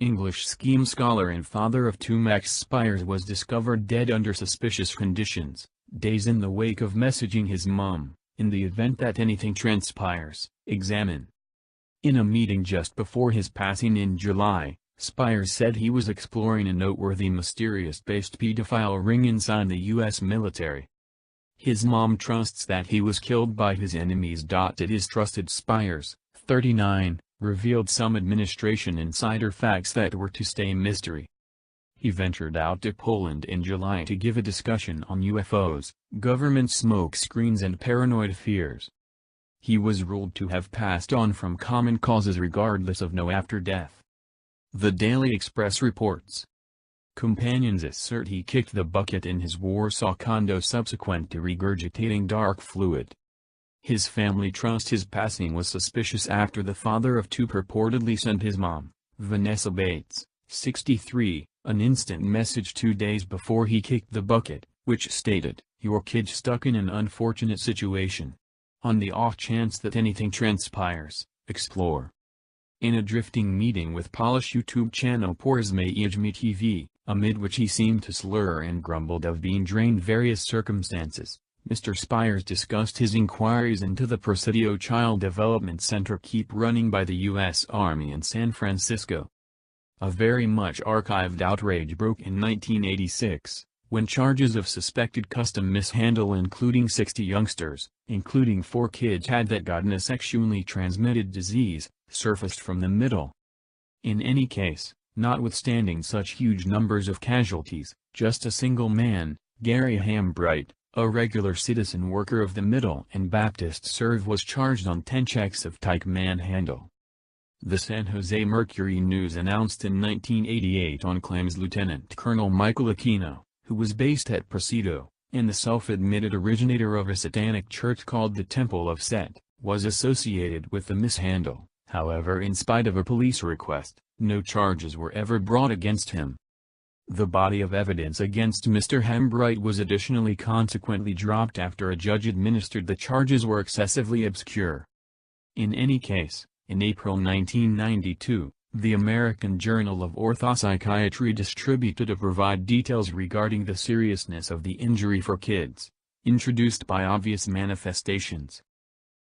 English scheme scholar and father of two Max Spiers was discovered dead under suspicious conditions, days in the wake of messaging his mom, "In the event that anything transpires, examine." In a meeting just before his passing in July, Spiers said he was exploring a noteworthy mysterious-based pedophile ring inside the U.S. military. His mom trusts that he was killed by his enemies. His trusted Spiers, 39, revealed some administration insider facts that were to stay mystery. He ventured out to Poland in July to give a discussion on UFOs, government smokescreens and paranoid fears. He was ruled to have passed on from common causes regardless of no after-death. The Daily Express reports. Companions assert he kicked the bucket in his Warsaw condo subsequent to regurgitating dark fluid. His family trust his passing was suspicious after the father of two purportedly sent his mom, Vanessa Bates, 63, an instant message 2 days before he kicked the bucket, which stated, "Your kid stuck in an unfortunate situation. On the off chance that anything transpires, explore." In a drifting meeting with Polish YouTube channel Porozmaijmy TV, amid which he seemed to slur and grumbled of being drained various circumstances, Mr. Spiers discussed his inquiries into the Presidio Child Development Center keep running by the U.S. Army in San Francisco. A very much archived outrage broke in 1986, when charges of suspected custom mishandle including 60 youngsters, including 4 kids had gotten a sexually transmitted disease, surfaced from the middle. In any case, notwithstanding such huge numbers of casualties, just a single man, Gary Hambright, a regular citizen worker of the Middle and Baptist Serve, was charged on 10 checks of type manhandle. The San Jose Mercury News announced in 1988 on claims Lieutenant Colonel Michael Aquino, who was based at Presidio, and the self-admitted originator of a satanic church called the Temple of Set, was associated with the mishandle. However, in spite of a police request, no charges were ever brought against him. The body of evidence against Mr. Hambright was additionally consequently dropped after a judge administered the charges were excessively obscure. In any case, in April 1992, the American Journal of Orthopsychiatry distributed a provide details regarding the seriousness of the injury for kids, introduced by obvious manifestations.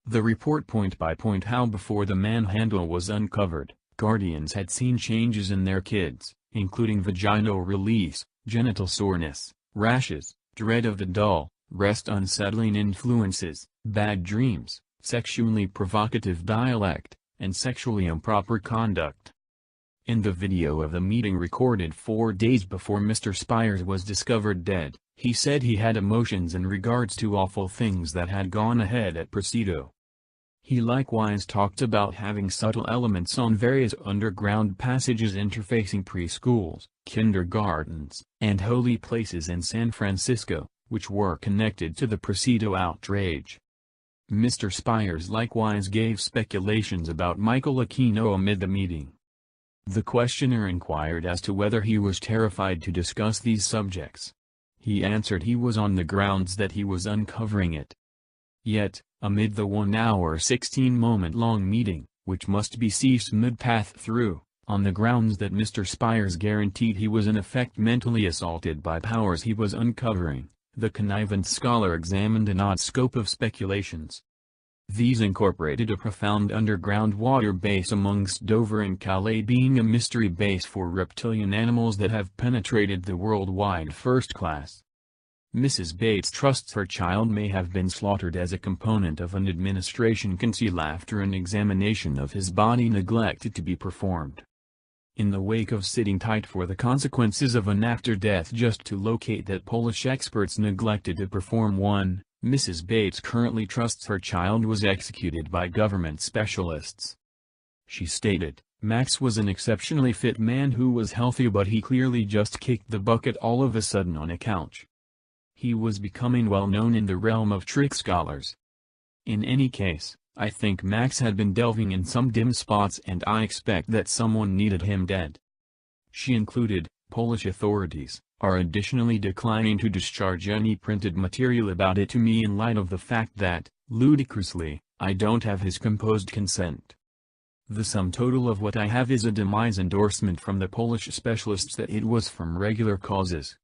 The report point by point how before the manhandle was uncovered, guardians had seen changes in their kids, including vaginal release, genital soreness, rashes, dread of the dull, rest unsettling influences, bad dreams, sexually provocative dialect, and sexually improper conduct. In the video of the meeting recorded 4 days before Mr. Spiers was discovered dead, he said he had emotions in regards to awful things that had gone ahead at Presidio. He likewise talked about having subtle elements on various underground passages interfacing preschools, kindergartens, and holy places in San Francisco, which were connected to the Presidio outrage. Mr. Spiers likewise gave speculations about Michael Aquino amid the meeting. The questioner inquired as to whether he was terrified to discuss these subjects. He answered he was on the grounds that he was uncovering it. Yet, amid the 1-hour 16-moment-long meeting, which must be ceased mid-path through, on the grounds that Mr. Spiers guaranteed he was in effect mentally assaulted by powers he was uncovering, the connivant scholar examined an odd scope of speculations. These incorporated a profound underground water base amongst Dover and Calais being a mystery base for reptilian animals that have penetrated the worldwide first class. Mrs. Bates trusts her child may have been slaughtered as a component of an administration conceal after an examination of his body neglected to be performed. In the wake of sitting tight for the consequences of an after-death just to locate that Polish experts neglected to perform one, Mrs. Bates currently trusts her child was executed by government specialists. She stated, "Max was an exceptionally fit man who was healthy, but he clearly just kicked the bucket all of a sudden on a couch." He was becoming well known in the realm of trick scholars. In any case, I think Max had been delving in some dim spots and I expect that someone needed him dead. She included, Polish authorities are additionally declining to discharge any printed material about it to me in light of the fact that, ludicrously, I don't have his composed consent. The sum total of what I have is a demise endorsement from the Polish specialists that it was from regular causes.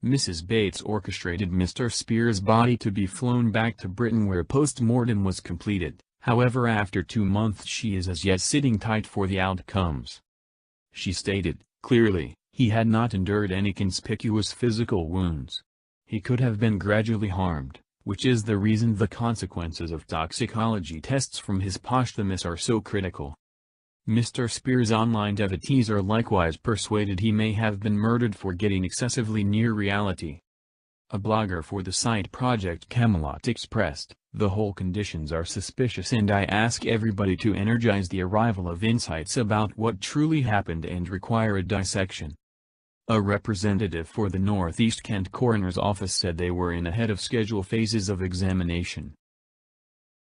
Mrs. Bates orchestrated Mr. Spiers' body to be flown back to Britain where post-mortem was completed. However, after 2 months she is as yet sitting tight for the outcomes. She stated, clearly, he had not endured any conspicuous physical wounds. He could have been gradually harmed, which is the reason the consequences of toxicology tests from his posthumous are so critical. Mr. Spiers' online devotees are likewise persuaded he may have been murdered for getting excessively near reality. A blogger for the site Project Camelot expressed, "The whole conditions are suspicious and I ask everybody to energize the arrival of insights about what truly happened and require a dissection." A representative for the Northeast Kent Coroner's Office said they were in ahead of schedule phases of examination.